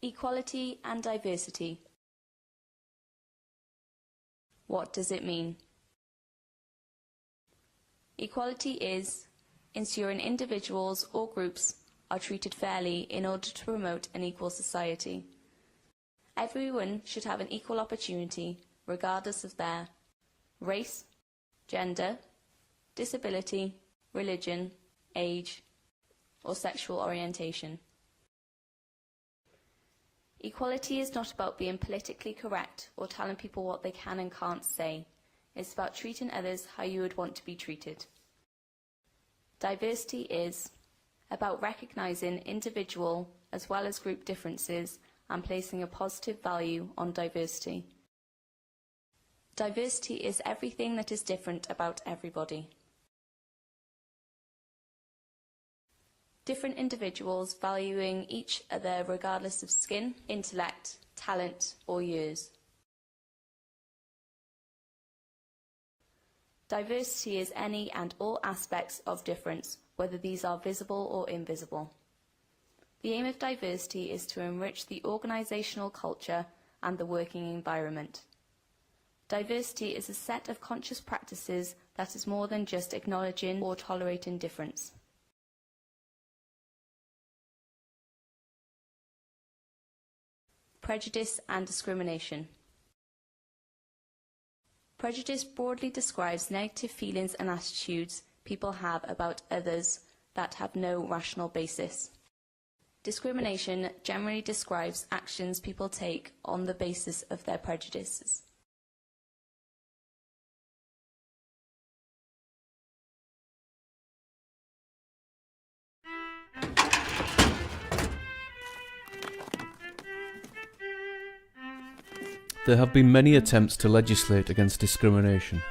Equality and diversity. What does it mean? Equality is ensuring individuals or groups are treated fairly in order to promote an equal society. Everyone should have an equal opportunity regardless of their race, gender, disability, religion, age, or sexual orientation. Equality is not about being politically correct or telling people what they can and can't say. It's about treating others how you would want to be treated. Diversity is about recognising individual as well as group differences and placing a positive value on diversity. Diversity is everything that is different about everybody. Different individuals valuing each other regardless of skin, intellect, talent or years. Diversity is any and all aspects of difference, whether these are visible or invisible. The aim of diversity is to enrich the organisational culture and the working environment. Diversity is a set of conscious practices that is more than just acknowledging or tolerating difference. Prejudice and discrimination. Prejudice broadly describes negative feelings and attitudes people have about others that have no rational basis. Discrimination generally describes actions people take on the basis of their prejudices. There have been many attempts to legislate against discrimination.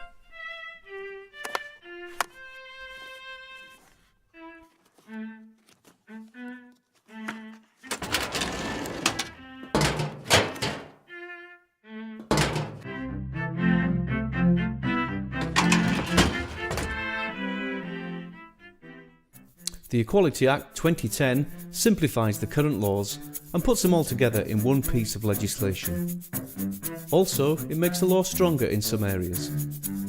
The Equality Act 2010 simplifies the current laws and puts them all together in one piece of legislation. Also, it makes the law stronger in some areas,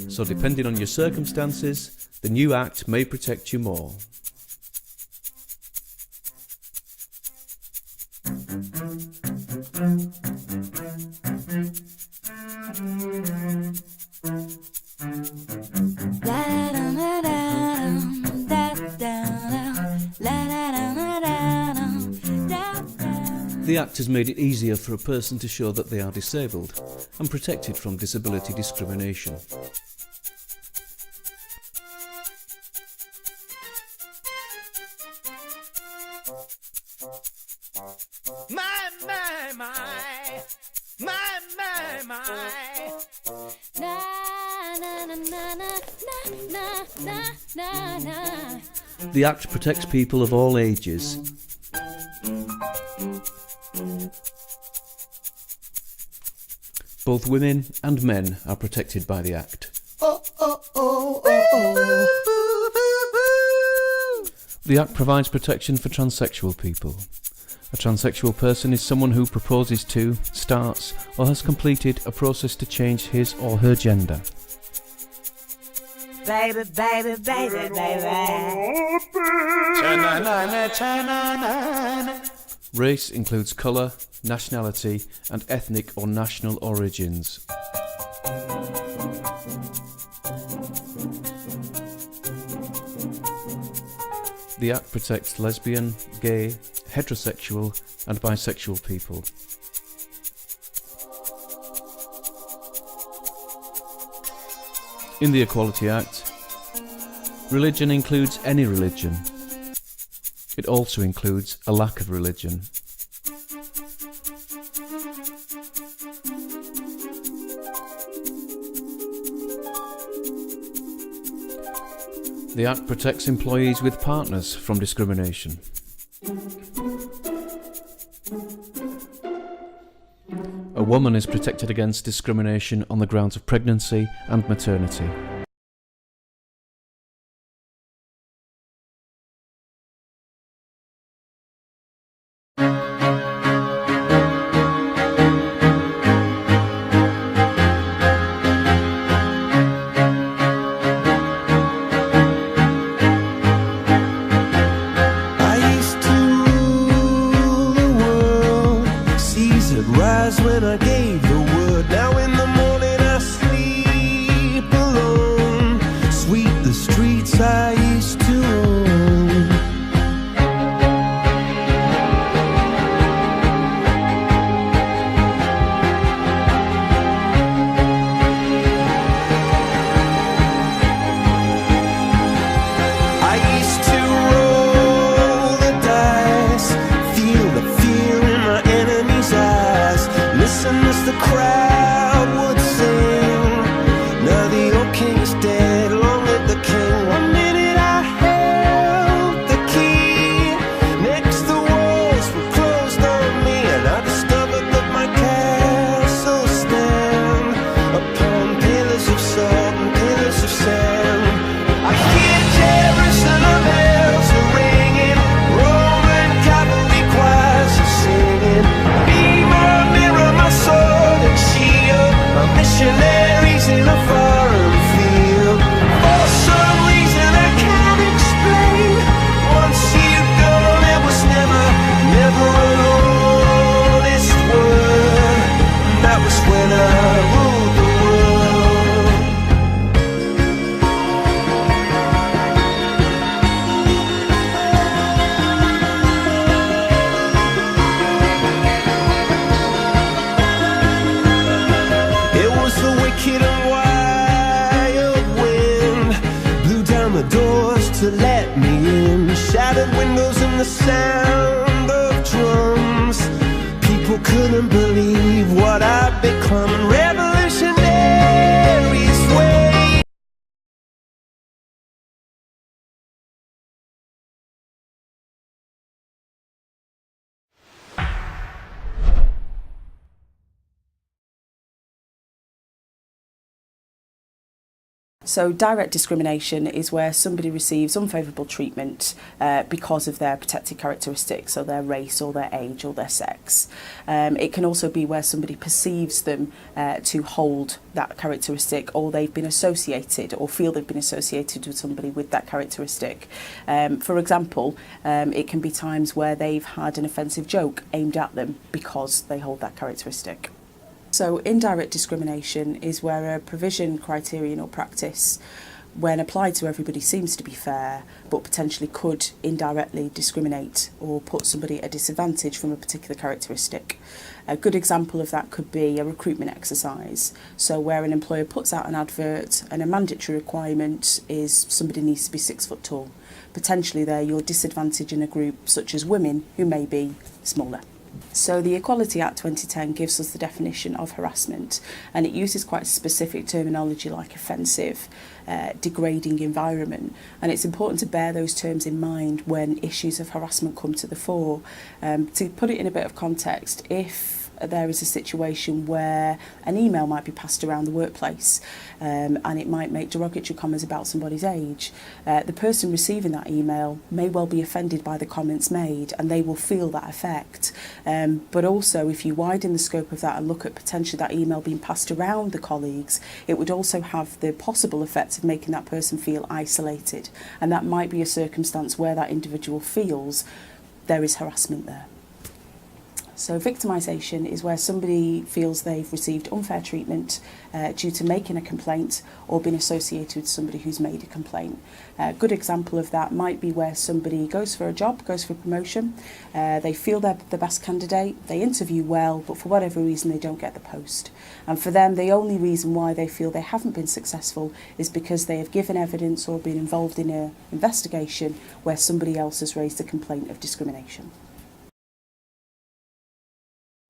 so depending on your circumstances, the new Act may protect you more. The Act has made it easier for a person to show that they are disabled and protected from disability discrimination. The Act protects people of all ages. Both women and men are protected by the Act. The Act provides protection for transsexual people. A transsexual person is someone who proposes to, starts, or has completed a process to change his or her gender. Baby, baby, baby, baby. Race includes colour, nationality, and ethnic or national origins. The Act protects lesbian, gay, heterosexual, and bisexual people. In the Equality Act, religion includes any religion. It also includes a lack of religion. The Act protects employees with partners from discrimination. A woman is protected against discrimination on the grounds of pregnancy and maternity. eyes when I gave the word. Now in the morning I sleep alone. Sweep the streets I used to own. I used to roll the dice, feel the fear in my enemy's eyes, listen as the crowd would sing. Now the old king is dead, long live the king. One minute I held the key, next the walls were closed on me, and I discovered that my castle stand upon pillars of salt and pillars of sand. I hear Jerusalem bells are ringing, Roman cavalry choirs are singing. Be my mirror, my sword and shield, my missionaries in a foreign field. For some reason I can't explain, once you've gone it was never, never an honest word. And that was when I ruled the world. It was the wicked and wild wind, blew down the doors to let me in, shattered windows and the sound of drums. People couldn't believe what I'd become. Revolutionaries wait. So direct discrimination is where somebody receives unfavourable treatment because of their protected characteristics, so their race or their age or their sex. It can also be where somebody perceives them to hold that characteristic, or they've been associated or feel they've been associated with somebody with that characteristic. For example, it can be times where they've had an offensive joke aimed at them because they hold that characteristic. So indirect discrimination is where a provision, criterion or practice, when applied to everybody, seems to be fair, but potentially could indirectly discriminate or put somebody at a disadvantage from a particular characteristic. A good example of that could be a recruitment exercise. So where an employer puts out an advert and a mandatory requirement is somebody needs to be 6 foot tall. Potentially there you're disadvantaging a group such as women who may be smaller. So the Equality Act 2010 gives us the definition of harassment, and it uses quite specific terminology like offensive, degrading environment, and it's important to bear those terms in mind when issues of harassment come to the fore. To put it in a bit of context, if there is a situation where an email might be passed around the workplace and it might make derogatory comments about somebody's age, the person receiving that email may well be offended by the comments made and they will feel that effect. But also, if you widen the scope of that and look at potentially that email being passed around the colleagues, it would also have the possible effect of making that person feel isolated, and that might be a circumstance where that individual feels there is harassment there. So victimisation is where somebody feels they've received unfair treatment due to making a complaint or being associated with somebody who's made a complaint. A good example of that might be where somebody goes for a job, goes for a promotion, they feel they're the best candidate, they interview well, but for whatever reason they don't get the post. And for them, the only reason why they feel they haven't been successful is because they have given evidence or been involved in an investigation where somebody else has raised a complaint of discrimination.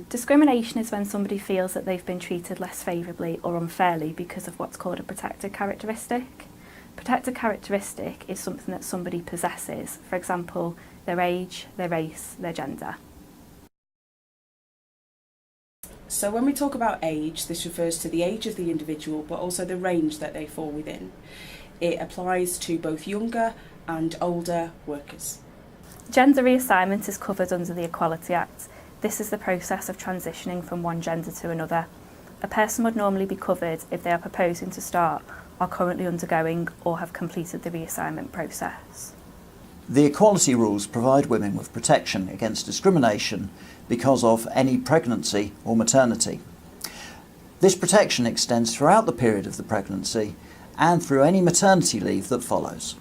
Discrimination is when somebody feels that they've been treated less favourably or unfairly because of what's called a protected characteristic. Protected characteristic is something that somebody possesses, for example, their age, their race, their gender. So when we talk about age, this refers to the age of the individual, but also the range that they fall within. It applies to both younger and older workers. Gender reassignment is covered under the Equality Act. This is the process of transitioning from one gender to another. A person would normally be covered if they are proposing to start, are currently undergoing, or have completed the reassignment process. The equality rules provide women with protection against discrimination because of any pregnancy or maternity. This protection extends throughout the period of the pregnancy and through any maternity leave that follows.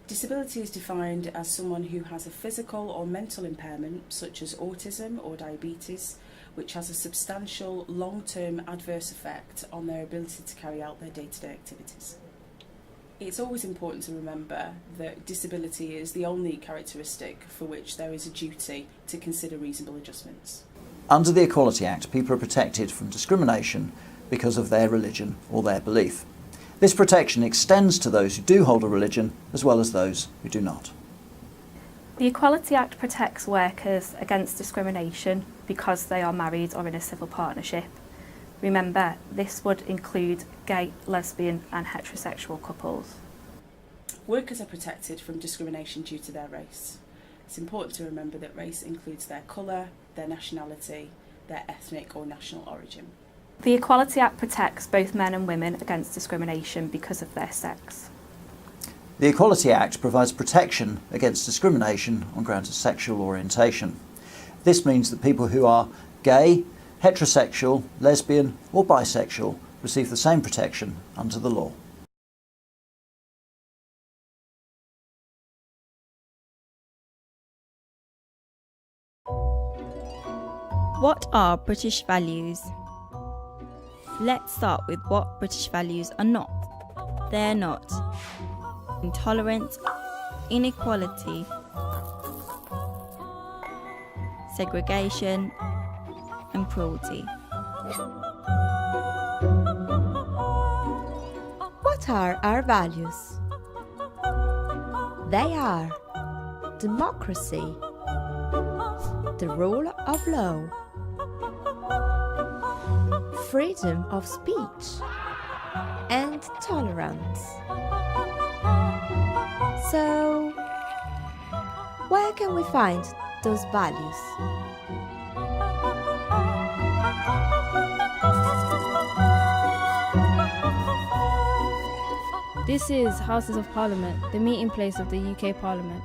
Disability is defined as someone who has a physical or mental impairment, such as autism or diabetes, which has a substantial long-term adverse effect on their ability to carry out their day-to-day activities. It's always important to remember that disability is the only characteristic for which there is a duty to consider reasonable adjustments. Under the Equality Act, people are protected from discrimination because of their religion or their belief. This protection extends to those who do hold a religion as well as those who do not. The Equality Act protects workers against discrimination because they are married or in a civil partnership. Remember, this would include gay, lesbian and heterosexual couples. Workers are protected from discrimination due to their race. It's important to remember that race includes their colour, their nationality, their ethnic or national origin. The Equality Act protects both men and women against discrimination because of their sex. The Equality Act provides protection against discrimination on grounds of sexual orientation. This means that people who are gay, heterosexual, lesbian or bisexual receive the same protection under the law. What are British values? Let's start with what British values are not. They're not intolerance, inequality, segregation, and cruelty. What are our values? They are democracy, the rule of law, freedom of speech, and tolerance. So, where can we find those values? This is Houses of Parliament, the meeting place of the UK Parliament.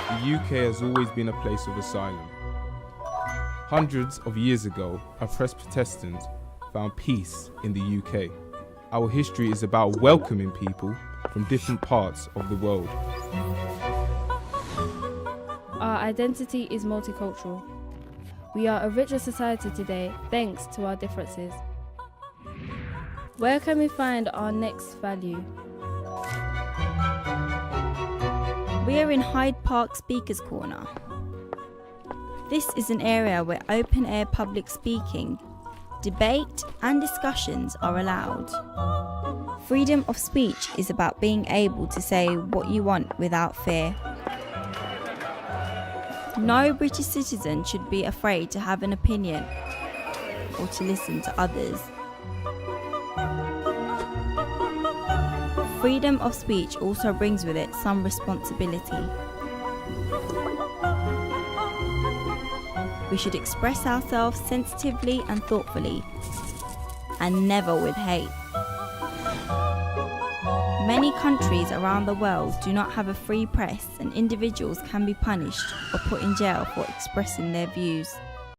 The UK has always been a place of asylum. Hundreds of years ago, oppressed Protestants found peace in the UK. Our history is about welcoming people from different parts of the world. Our identity is multicultural. We are a richer society today thanks to our differences. Where can we find our next value? We are in Hyde Park Speakers Corner. This is an area where open-air public speaking, debate and discussions are allowed. Freedom of speech is about being able to say what you want without fear. No British citizen should be afraid to have an opinion or to listen to others. Freedom of speech also brings with it some responsibility. We should express ourselves sensitively and thoughtfully, and never with hate. Many countries around the world do not have a free press, and individuals can be punished or put in jail for expressing their views.